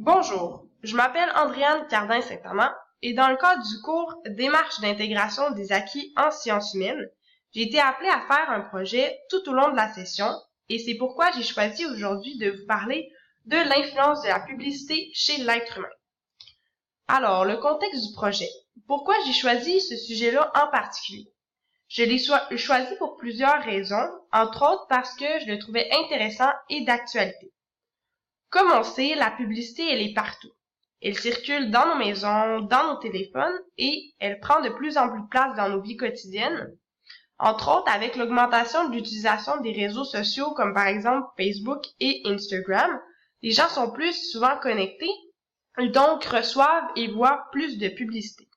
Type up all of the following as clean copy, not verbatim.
Bonjour, je m'appelle Andréane Cardin-Saint-Amand et dans le cadre du cours Démarche d'intégration des acquis en sciences humaines, j'ai été appelée à faire un projet tout au long de la session et c'est pourquoi j'ai choisi aujourd'hui de vous parler de l'influence de la publicité chez l'être humain. Alors, le contexte du projet. Pourquoi j'ai choisi ce sujet-là en particulier? Je l'ai choisi pour plusieurs raisons, entre autres parce que je le trouvais intéressant et d'actualité. Comme on sait, la publicité, elle est partout. Elle circule dans nos maisons, dans nos téléphones et elle prend de plus en plus de place dans nos vies quotidiennes. Entre autres, avec l'augmentation de l'utilisation des réseaux sociaux comme par exemple Facebook et Instagram, les gens sont plus souvent connectés et donc reçoivent et voient plus de publicité.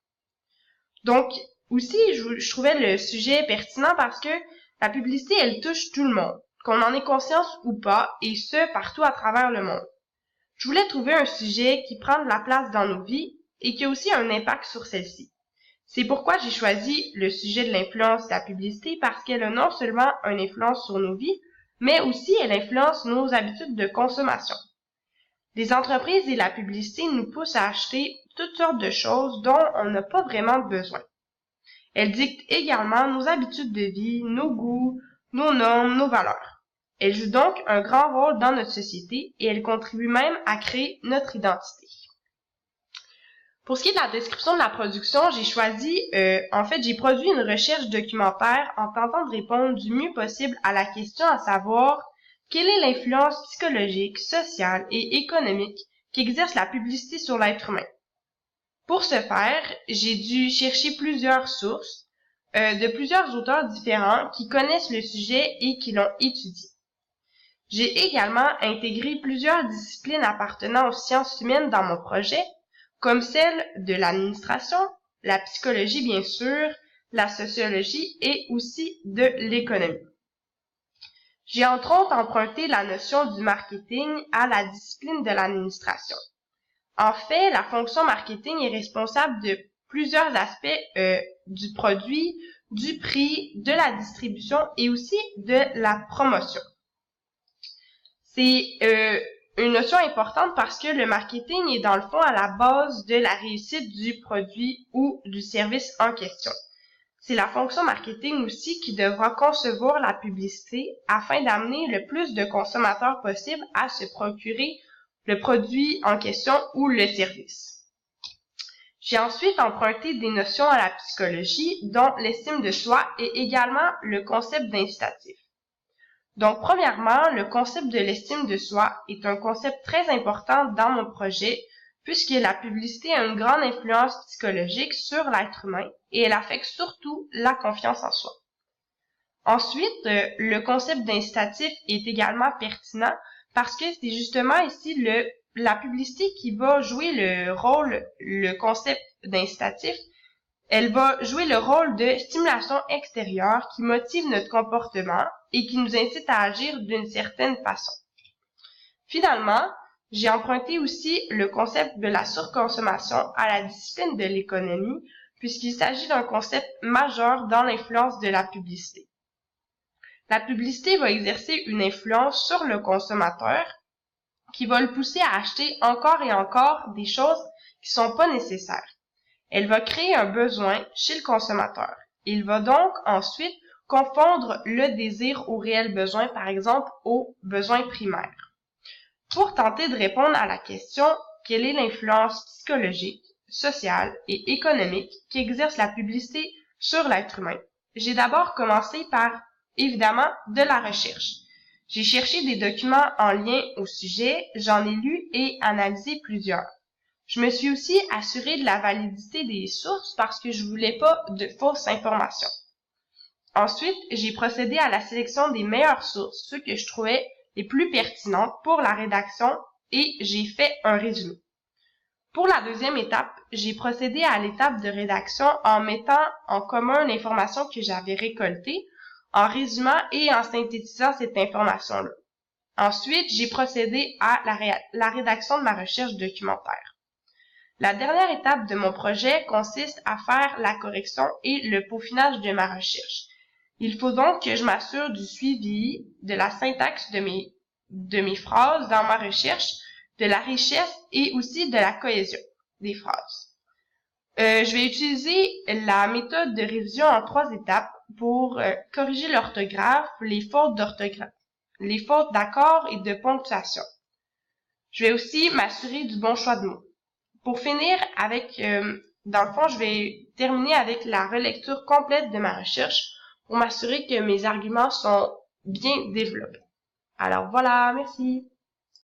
Donc, aussi, je trouvais le sujet pertinent parce que la publicité, elle touche tout le monde, qu'on en ait conscience ou pas, et ce, partout à travers le monde. Je voulais trouver un sujet qui prend de la place dans nos vies et qui a aussi un impact sur celle-ci. C'est pourquoi j'ai choisi le sujet de l'influence de la publicité parce qu'elle a non seulement une influence sur nos vies, mais aussi elle influence nos habitudes de consommation. Les entreprises et la publicité nous poussent à acheter toutes sortes de choses dont on n'a pas vraiment besoin. Elles dictent également nos habitudes de vie, nos goûts, nos normes, nos valeurs. Elles jouent donc un grand rôle dans notre société et elles contribuent même à créer notre identité. Pour ce qui est de la description de la production, j'ai produit une recherche documentaire en tentant de répondre du mieux possible à la question à savoir quelle est l'influence psychologique, sociale et économique qu'exerce la publicité sur l'être humain. Pour ce faire, j'ai dû chercher plusieurs sources de plusieurs auteurs différents qui connaissent le sujet et qui l'ont étudié. J'ai également intégré plusieurs disciplines appartenant aux sciences humaines dans mon projet, comme celle de l'administration, la psychologie bien sûr, la sociologie et aussi de l'économie. J'ai entre autres emprunté la notion du marketing à la discipline de l'administration. En fait, la fonction marketing est responsable de plusieurs aspects du produit, du prix, de la distribution et aussi de la promotion. C'est une notion importante parce que le marketing est dans le fond à la base de la réussite du produit ou du service en question. C'est la fonction marketing aussi qui devra concevoir la publicité afin d'amener le plus de consommateurs possible à se procurer le produit en question ou le service. J'ai ensuite emprunté des notions à la psychologie, dont l'estime de soi et également le concept d'incitatif. Donc, premièrement, le concept de l'estime de soi est un concept très important dans mon projet, puisque la publicité a une grande influence psychologique sur l'être humain et elle affecte surtout la confiance en soi. Ensuite, le concept d'incitatif est également pertinent parce que c'est justement ici la publicité qui va jouer le concept d'incitatif. Elle va jouer le rôle de stimulation extérieure qui motive notre comportement et qui nous incite à agir d'une certaine façon. Finalement, j'ai emprunté aussi le concept de la surconsommation à la discipline de l'économie, puisqu'il s'agit d'un concept majeur dans l'influence de la publicité. La publicité va exercer une influence sur le consommateur qui va le pousser à acheter encore et encore des choses qui sont pas nécessaires. Elle va créer un besoin chez le consommateur. Il va donc ensuite confondre le désir au réel besoin, par exemple au besoin primaire. Pour tenter de répondre à la question quelle est l'influence psychologique, sociale et économique qu'exerce la publicité sur l'être humain, j'ai d'abord commencé par, évidemment, de la recherche. J'ai cherché des documents en lien au sujet, j'en ai lu et analysé plusieurs. Je me suis aussi assurée de la validité des sources parce que je voulais pas de fausses informations. Ensuite, j'ai procédé à la sélection des meilleures sources, ceux que je trouvais les plus pertinentes pour la rédaction et j'ai fait un résumé. Pour la deuxième étape, j'ai procédé à l'étape de rédaction en mettant en commun l'information que j'avais récoltée, en résumant et en synthétisant cette information-là. Ensuite, j'ai procédé à la rédaction de ma recherche documentaire. La dernière étape de mon projet consiste à faire la correction et le peaufinage de ma recherche. Il faut donc que je m'assure du suivi, de la syntaxe de mes phrases dans ma recherche, de la richesse et aussi de la cohésion des phrases. Je vais utiliser la méthode de révision en 3 étapes pour corriger l'orthographe, les fautes d'orthographe, les fautes d'accord et de ponctuation. Je vais aussi m'assurer du bon choix de mots. Pour finir avec, dans le fond, je vais terminer avec la relecture complète de ma recherche pour m'assurer que mes arguments sont bien développés. Alors voilà, merci.